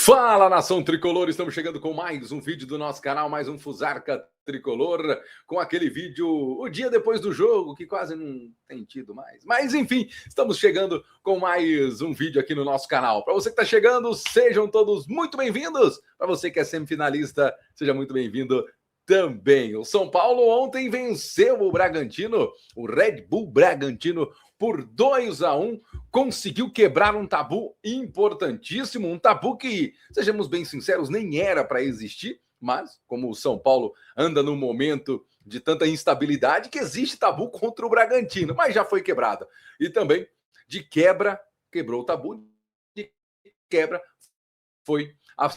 Fala, nação tricolor, estamos chegando com mais um vídeo do nosso canal, mais um Fusarca Tricolor, com aquele vídeo o dia depois do jogo, que quase não tem tido mais. Mas enfim, estamos chegando com mais um vídeo aqui no nosso canal. Para você que está chegando, sejam todos muito bem-vindos. Para você que é semifinalista, seja muito bem-vindo também. O São Paulo ontem venceu o Bragantino, o Red Bull Bragantino, por 2-1, conseguiu quebrar um tabu importantíssimo, um tabu que, sejamos bem sinceros, nem era para existir, mas como o São Paulo anda num momento de tanta instabilidade que existe tabu contra o Bragantino, mas já foi quebrado. E também, de quebra, quebrou o tabu, de quebra, foi a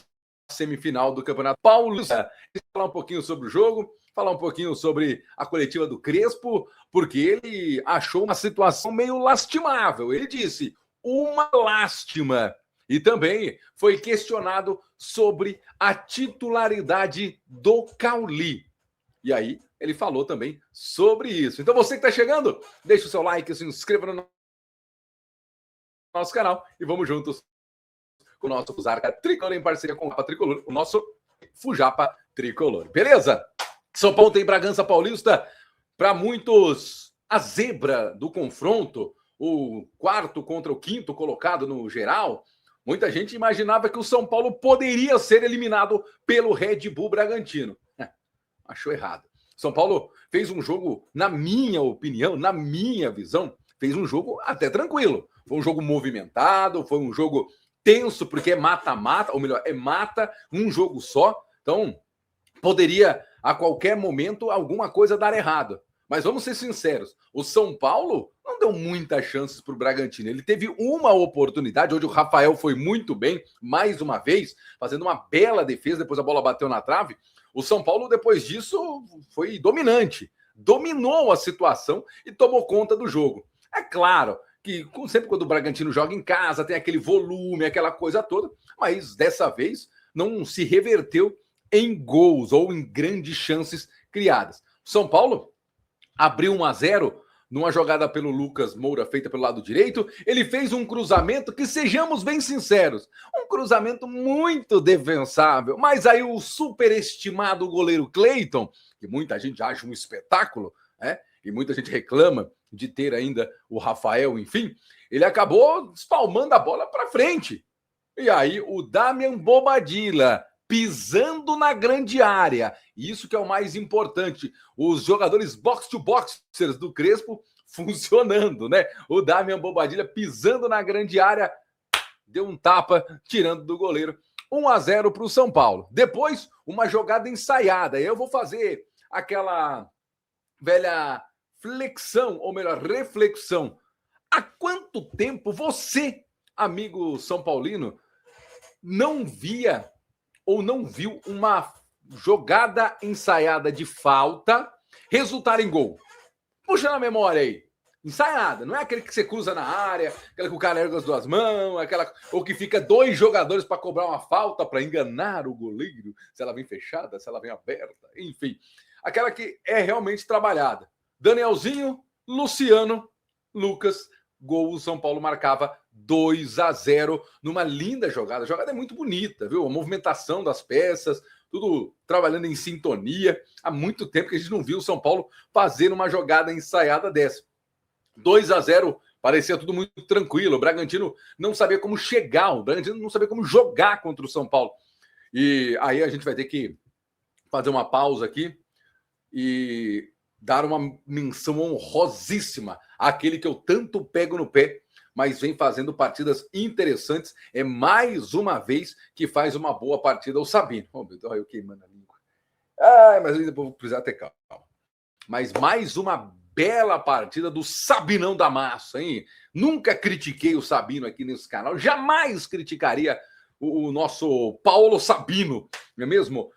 semifinal do Campeonato Paulista. Falar um pouquinho sobre o jogo, falar um pouquinho sobre a coletiva do Crespo, porque ele achou uma situação meio lastimável. Ele disse, uma lástima. E também foi questionado sobre a titularidade do Cauli. E aí, ele falou também sobre isso. Então, você que está chegando, deixa o seu like, se inscreva no nosso canal e vamos juntos com o nosso Fusarca Tricolor em parceria com o Rapa Tricolor, o nosso Fujapa Tricolor. Beleza? São Paulo tem Bragança Paulista, para muitos a zebra do confronto, o quarto contra o quinto colocado no geral. Muita gente imaginava que o São Paulo poderia ser eliminado pelo Red Bull Bragantino. Achou errado. São Paulo fez um jogo, na minha opinião, na minha visão, fez um jogo até tranquilo. Foi um jogo movimentado, foi um jogo tenso, porque é mata-mata, ou melhor, é mata um jogo só. Então, poderia a qualquer momento alguma coisa dar errado. Mas vamos ser sinceros, o São Paulo não deu muitas chances para o Bragantino. Ele teve uma oportunidade, onde o Rafael foi muito bem, mais uma vez, fazendo uma bela defesa, depois a bola bateu na trave. O São Paulo, depois disso, foi dominante. Dominou a situação e tomou conta do jogo. É claro que sempre quando o Bragantino joga em casa, tem aquele volume, aquela coisa toda, mas dessa vez não se reverteu em gols ou em grandes chances criadas. São Paulo abriu 1-0 numa jogada pelo Lucas Moura, feita pelo lado direito. Ele fez um cruzamento que, sejamos bem sinceros, um cruzamento muito defensável. Mas aí o superestimado goleiro Cleiton, que muita gente acha um espetáculo, né? E muita gente reclama de ter ainda o Rafael, enfim, ele acabou espalmando a bola para frente. E aí o Damian Bobadilla pisando na grande área. Isso que é o mais importante. Os jogadores box-to-boxers do Crespo funcionando, né? O Damian Bobadilla pisando na grande área, deu um tapa, tirando do goleiro. 1-0 para o São Paulo. Depois, uma jogada ensaiada. Eu vou fazer aquela velha flexão, ou melhor, reflexão. Há quanto tempo você, amigo São Paulino, não via ou não viu uma jogada ensaiada de falta resultar em gol? Puxa na memória aí. Ensaiada, não é aquele que você cruza na área, aquela que o cara ergue as duas mãos, aquela ou que fica dois jogadores para cobrar uma falta para enganar o goleiro, se ela vem fechada, se ela vem aberta, enfim. Aquela que é realmente trabalhada. Danielzinho, Luciano, Lucas, gol, o São Paulo marcava 2-0 numa linda jogada. A jogada é muito bonita, viu? A movimentação das peças, tudo trabalhando em sintonia. Há muito tempo que a gente não viu o São Paulo fazer uma jogada ensaiada dessa. 2-0, parecia tudo muito tranquilo. O Bragantino não sabia como chegar, o Bragantino não sabia como jogar contra o São Paulo. E aí a gente vai ter que fazer uma pausa aqui e dar uma menção honrosíssima àquele que eu tanto pego no pé, mas vem fazendo partidas interessantes. É mais uma vez que faz uma boa partida o Sabino. Oh, meu Deus, eu queimando a língua. Mas ainda vou precisar ter calma. Mas mais uma bela partida do Sabinão da Massa, hein? Nunca critiquei o Sabino aqui nesse canal. Jamais criticaria o nosso Paulo Sabino, não é mesmo?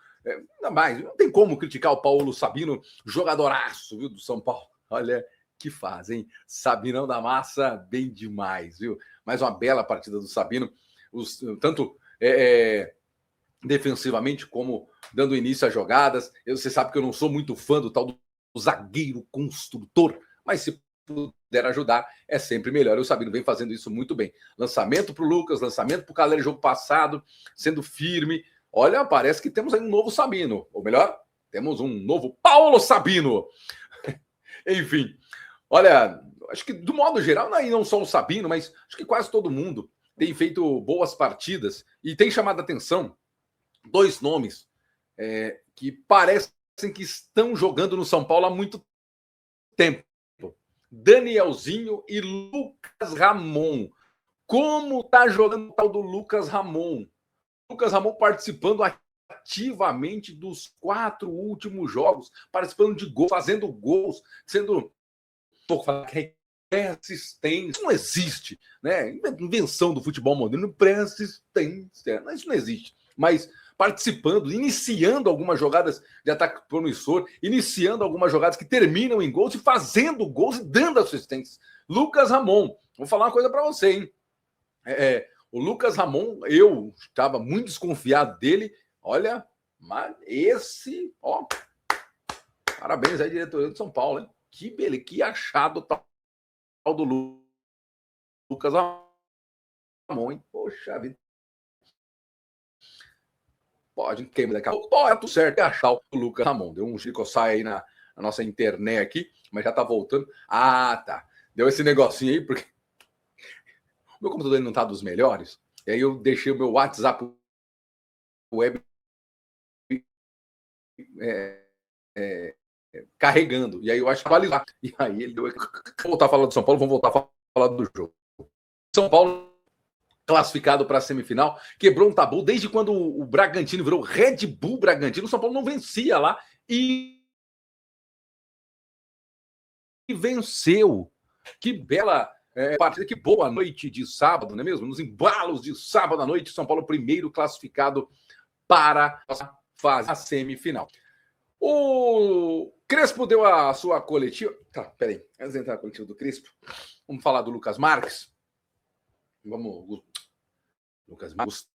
Não tem como criticar o Paulo Sabino, jogadoraço, viu, do São Paulo. Olha que faz, hein? Sabinão da Massa, bem demais, viu? Mais uma bela partida do Sabino, tanto defensivamente como dando início às jogadas. Você sabe que eu não sou muito fã do tal do zagueiro construtor, mas se puder ajudar, é sempre melhor. O Sabino vem fazendo isso muito bem. Lançamento para o Lucas, lançamento para o Caleri jogo passado, sendo firme. Olha, parece que temos aí um novo Sabino. Ou melhor, temos um novo Paulo Sabino. Enfim, olha, acho que do modo geral, não só o Sabino, mas acho que quase todo mundo tem feito boas partidas e tem chamado a atenção dois nomes que parecem que estão jogando no São Paulo há muito tempo. Danielzinho e Lucas Ramon. Como tá jogando o tal do Lucas Ramon? Lucas Ramon participando ativamente dos 4 últimos jogos, participando de gols, fazendo gols, sendo pré-assistência. Isso não existe, né? Invenção do futebol moderno, pré-assistência. Isso não existe. Mas participando, iniciando algumas jogadas de ataque promissor, iniciando algumas jogadas que terminam em gols e fazendo gols e dando assistências. Lucas Ramon, vou falar uma coisa para você, hein? O Lucas Ramon, eu estava muito desconfiado dele. Olha, mas esse, ó, parabéns aí, diretoria de São Paulo, hein? Que achado tal do Lucas Ramon, hein? Poxa vida. Pode queimar daqui a pouco. Pode, tudo certo, é achar o Lucas Ramon. Deu um giricossai aí na nossa internet aqui, mas já tá voltando. Ah, tá. Deu esse negocinho aí, porque o meu computador não tá dos melhores. E aí eu deixei o meu WhatsApp web carregando. E aí eu acho que atualizar. E aí ele deu. Vamos voltar a falar do São Paulo, vamos voltar a falar do jogo. São Paulo classificado para a semifinal, quebrou um tabu desde quando o Bragantino virou Red Bull Bragantino. O São Paulo não vencia lá e venceu. Que bela partida, que boa noite de sábado, não é mesmo? Nos embalos de sábado à noite, São Paulo primeiro classificado para a fase a semifinal. O Crespo deu a sua coletiva. Tá, peraí, antes de entrar na coletiva do Crespo, vamos falar do Lucas Marques. Lucas Marques.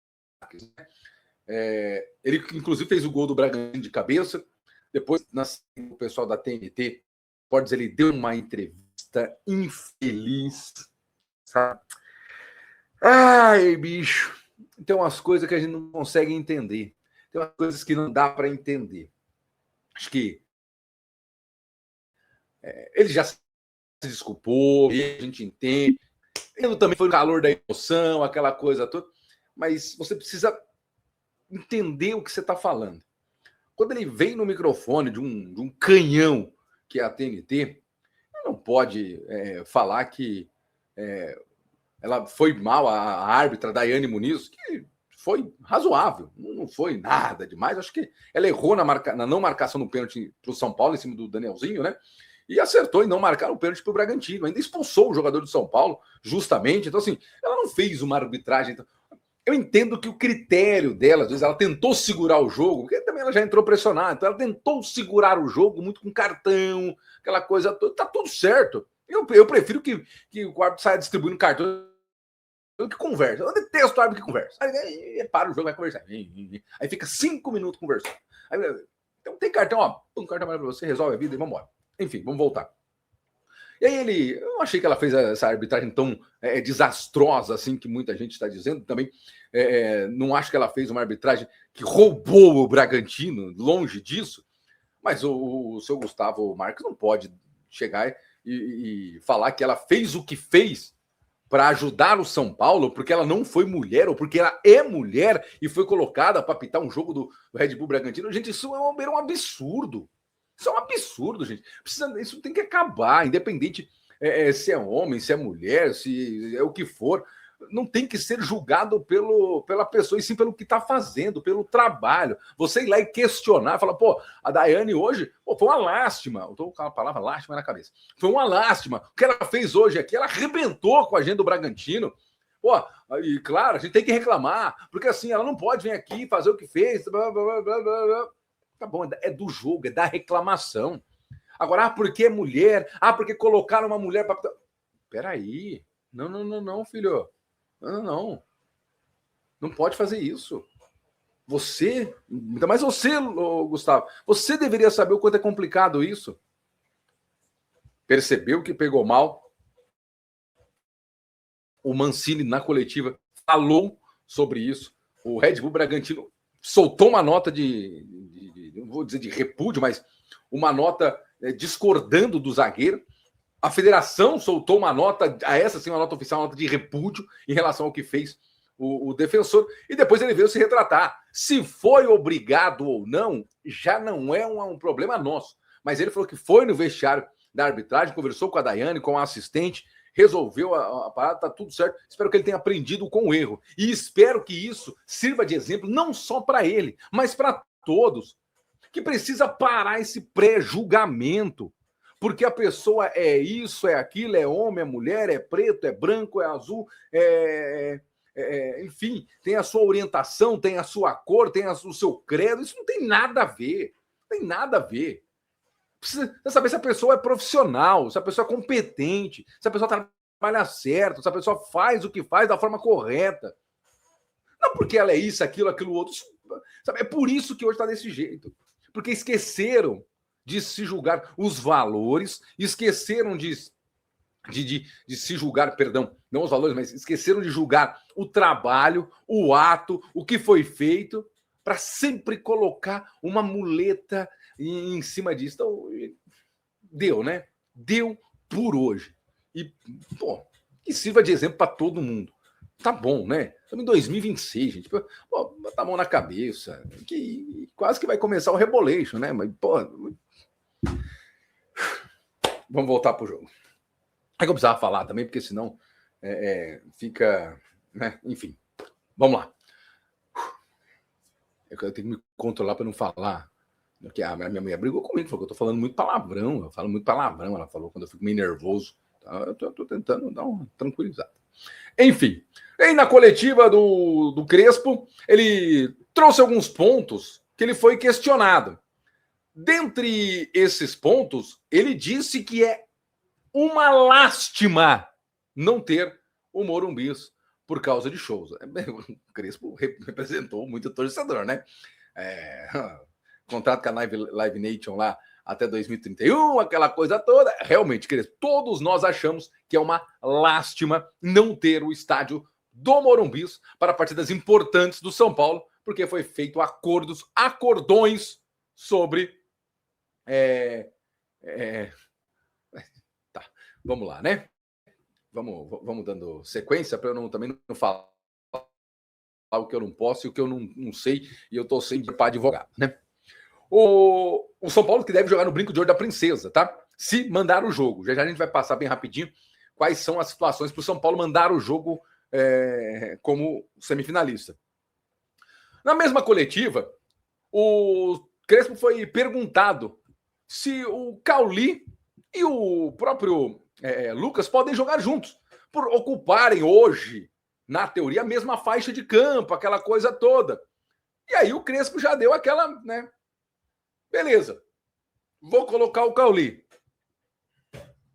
Ele, inclusive, fez o gol do Bragantino de cabeça. Depois, o pessoal da TNT, pode dizer, ele deu uma entrevista infeliz. Sabe? Ai, bicho. Tem umas coisas que a gente não consegue entender. Tem umas coisas que não dá para entender. Acho que ele já se desculpou, a gente entende. Ele também foi o calor da emoção, aquela coisa toda. Mas você precisa entender o que você está falando. Quando ele vem no microfone de um canhão, que é a TNT, ele não pode falar que ela foi mal, a árbitra Daiane Muniz, que foi razoável, não foi nada demais. Acho que ela errou na não marcação do pênalti para o São Paulo, em cima do Danielzinho, né? E acertou em não marcar o pênalti para o Bragantino. Ainda expulsou o jogador do São Paulo, justamente. Então, assim, ela não fez uma arbitragem. Eu entendo que o critério dela, às vezes, ela tentou segurar o jogo, porque também ela já entrou pressionada. Então, ela tentou segurar o jogo muito com cartão, aquela coisa toda. Tá tudo certo. Eu prefiro que o árbitro saia distribuindo cartão que conversa. Eu detesto o árbitro que conversa. Aí para o jogo, vai conversar. Aí fica 5 minutos conversando. Aí, então tem cartão, ó. Um cartão para você, resolve a vida e vamos embora. Enfim, vamos voltar. E aí eu não achei que ela fez essa arbitragem tão desastrosa assim que muita gente está dizendo. Também não acho que ela fez uma arbitragem que roubou o Bragantino, longe disso. Mas o seu Gustavo Marques não pode chegar e falar que ela fez o que fez para ajudar o São Paulo, porque ela não foi mulher, ou porque ela é mulher e foi colocada para apitar um jogo do Red Bull Bragantino. Gente, isso é um absurdo. Isso é um absurdo, gente. Isso tem que acabar, independente se é homem, se é mulher, se é o que for. Não tem que ser julgado pela pessoa, e sim pelo que está fazendo, pelo trabalho. Você ir lá e questionar, falar, pô, a Daiane hoje, foi uma lástima. Eu estou com a palavra lástima na cabeça. Foi uma lástima. O que ela fez hoje aqui, ela arrebentou com a agenda do Bragantino. Pô, e claro, a gente tem que reclamar, porque assim, ela não pode vir aqui fazer o que fez, blá, blá, blá, blá, blá. Tá bom, é do jogo, é da reclamação. Agora, porque é mulher, porque colocaram uma mulher para... Peraí, não, filho. Não. Não pode fazer isso. Você, ainda mais você, Gustavo, você deveria saber o quanto é complicado isso. percebeu que pegou mal. O Mancini, na coletiva, falou sobre isso. O Red Bull Bragantino soltou uma nota não vou dizer de repúdio, mas uma nota discordando do zagueiro. A federação soltou uma nota, essa sim, uma nota oficial, uma nota de repúdio em relação ao que fez o defensor. E depois ele veio se retratar. Se foi obrigado ou não, já não é um problema nosso. Mas ele falou que foi no vestiário da arbitragem, conversou com a Daiane, com a assistente, resolveu a parada, tá tudo certo. Espero que ele tenha aprendido com o erro. E espero que isso sirva de exemplo não só para ele, mas para todos. Que precisa parar esse pré-julgamento. Porque a pessoa é isso, é aquilo, é homem, é mulher, é preto, é branco, é azul, enfim, tem a sua orientação, tem a sua cor, tem o seu credo. Isso não tem nada a ver. Não tem nada a ver. Precisa saber se a pessoa é profissional, se a pessoa é competente, se a pessoa trabalha certo, se a pessoa faz o que faz da forma correta. Não porque ela é isso, aquilo outro. Sabe? É por isso que hoje está desse jeito. Porque esqueceram de se julgar os valores, esqueceram de se julgar, perdão, não os valores, mas esqueceram de julgar o trabalho, o ato, o que foi feito, para sempre colocar uma muleta em cima disso. Então, deu, né? Deu por hoje. E, pô, que sirva de exemplo para todo mundo. Tá bom, né? Estamos em 2026, gente. Pô, botar a mão na cabeça. Que quase que vai começar o Rebolation, né? Mas, pô... Vamos voltar pro jogo. É que eu precisava falar também, porque senão fica... Né? Enfim, vamos lá. Eu tenho que me controlar para não falar. Porque a minha mulher brigou comigo, falou que eu tô falando muito palavrão. Eu falo muito palavrão, ela falou, quando eu fico meio nervoso. Eu tô tentando dar uma tranquilizada. Enfim, aí na coletiva do Crespo, ele trouxe alguns pontos que ele foi questionado. Dentre esses pontos, ele disse que é uma lástima não ter o Morumbis por causa de shows. O Crespo representou muito torcedor, né? Contrato com a Live Nation lá até 2031, aquela coisa toda. Realmente, Crespo, todos nós achamos que é uma lástima não ter o estádio do Morumbis para partidas importantes do São Paulo, porque foi feito acordões sobre... Tá, vamos lá, né? Vamos dando sequência para eu também não falar o que eu não posso e o que eu não sei, e eu tô sem para advogado, né? O São Paulo que deve jogar no Brinco de Ouro da Princesa, tá? Se mandar o jogo. Já a gente vai passar bem rapidinho quais são as situações para o São Paulo mandar o jogo como semifinalista. Na mesma coletiva, o Crespo foi perguntado se o Cauli e o próprio Lucas podem jogar juntos, por ocuparem hoje, na teoria, a mesma faixa de campo, aquela coisa toda. E aí o Crespo já deu aquela, né? Beleza, vou colocar o Cauli.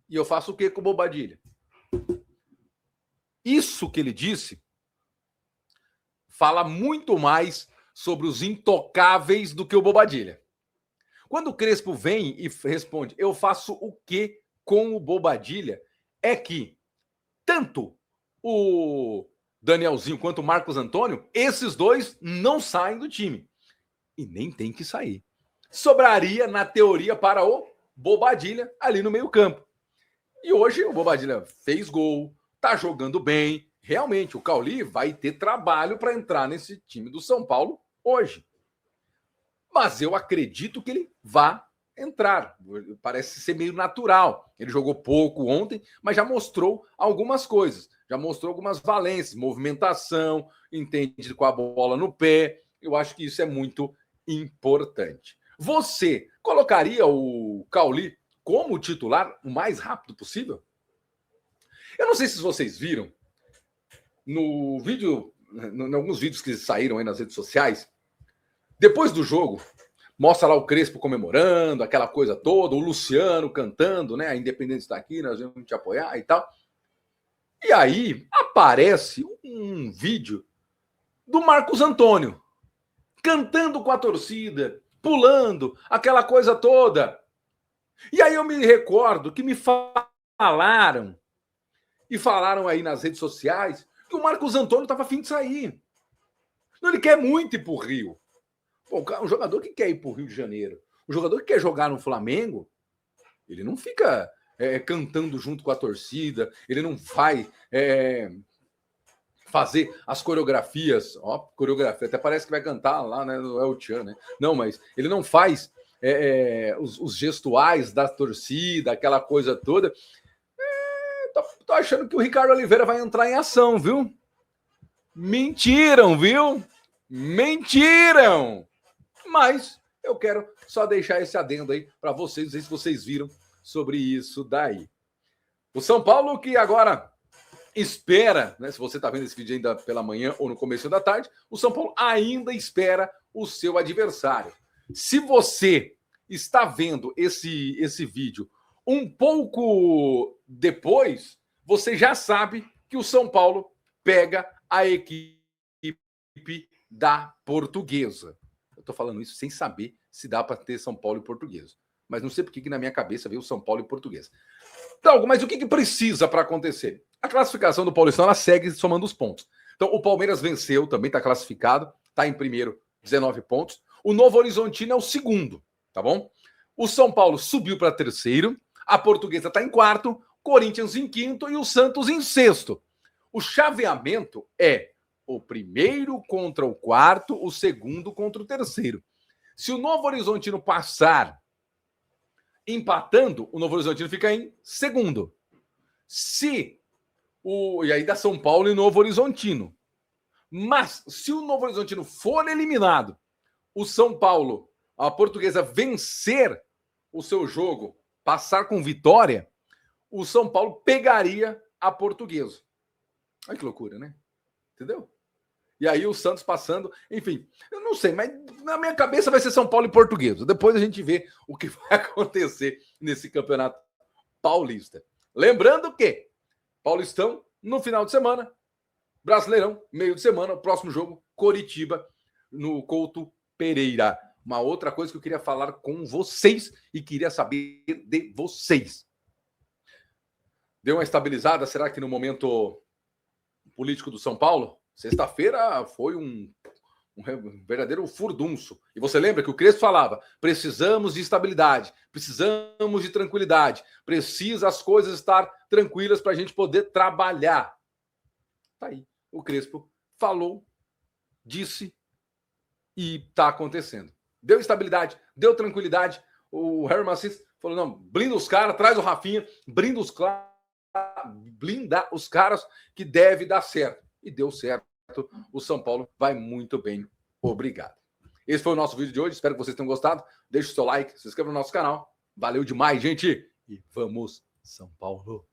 E eu faço o que com o Bobadilha? Isso que ele disse fala muito mais sobre os intocáveis do que o Bobadilha. Quando o Crespo vem e responde, eu faço o que com o Bobadilha, é que tanto o Danielzinho quanto o Marcos Antônio, esses dois não saem do time. E nem tem que sair. Sobraria, na teoria, para o Bobadilha ali no meio-campo. E hoje o Bobadilha fez gol, tá jogando bem. Realmente, o Cauli vai ter trabalho para entrar nesse time do São Paulo hoje. Mas eu acredito que ele vá entrar. Parece ser meio natural. Ele jogou pouco ontem, mas já mostrou algumas coisas. Já mostrou algumas valências, movimentação, entende com a bola no pé. Eu acho que isso é muito importante. Você colocaria o Cauli como titular o mais rápido possível? Eu não sei se vocês viram no vídeo, em alguns vídeos que saíram aí nas redes sociais, depois do jogo, mostra lá o Crespo comemorando, aquela coisa toda, o Luciano cantando, né? A Independência está aqui, nós vamos te apoiar e tal. E aí aparece um vídeo do Marcos Antônio cantando com a torcida, pulando, aquela coisa toda. E aí eu me recordo que me falaram aí nas redes sociais que o Marcos Antônio estava a fim de sair. Não, ele quer muito ir para o Rio. Pô, um jogador que quer ir para o Rio de Janeiro, um jogador que quer jogar no Flamengo, ele não fica cantando junto com a torcida, ele não vai fazer as coreografias, coreografia, até parece que vai cantar lá, né, no El Chan, né? Não, mas ele não faz os gestuais da torcida, aquela coisa toda. Tô achando que o Ricardo Oliveira vai entrar em ação, viu? Mentiram, viu? Mentiram! Mas eu quero só deixar esse adendo aí para vocês, não sei se vocês viram sobre isso daí. O São Paulo que agora espera, né, se você está vendo esse vídeo ainda pela manhã ou no começo da tarde, o São Paulo ainda espera o seu adversário. Se você está vendo esse vídeo um pouco depois, você já sabe que o São Paulo pega a equipe da Portuguesa. Eu estou falando isso sem saber se dá para ter São Paulo e Portuguesa. Mas não sei porque que na minha cabeça veio São Paulo e Portuguesa. Então, mas o que precisa para acontecer? A classificação do Paulistão ela segue somando os pontos. Então, o Palmeiras venceu, também está classificado, está em primeiro, 19 pontos. O Novo Horizontino é o segundo, tá bom? O São Paulo subiu para terceiro, a Portuguesa está em quarto, Corinthians em quinto e o Santos em sexto. O chaveamento é o primeiro contra o quarto, o segundo contra o terceiro. Se o Novo Horizontino passar empatando, o Novo Horizontino fica em segundo. E aí dá São Paulo e Novo Horizontino. Mas se o Novo Horizontino for eliminado, o São Paulo, a Portuguesa, vencer o seu jogo, passar com vitória, o São Paulo pegaria a Portuguesa. Olha que loucura, né? Entendeu? E aí o Santos passando, enfim, eu não sei, mas na minha cabeça vai ser São Paulo e Portuguesa. Depois a gente vê o que vai acontecer nesse campeonato paulista. Lembrando que Paulistão, no final de semana, Brasileirão, meio de semana, o próximo jogo, Coritiba, no Couto Pereira. Uma outra coisa que eu queria falar com vocês e queria saber de vocês. Deu uma estabilizada, será que no momento político do São Paulo? Sexta-feira foi um verdadeiro furdunço. E você lembra que o Crespo falava: precisamos de estabilidade, precisamos de tranquilidade, precisa as coisas estar tranquilas para a gente poder trabalhar. Tá aí. O Crespo falou, disse e está acontecendo. Deu estabilidade, deu tranquilidade. O Harry Macis falou: não, blinda os caras, traz o Rafinha, blinda os caras que deve dar certo. E deu certo. O São Paulo vai muito bem. Obrigado. Esse foi o nosso vídeo de hoje. Espero que vocês tenham gostado. Deixe o seu like, se inscreva no nosso canal. Valeu demais, gente. E vamos, São Paulo.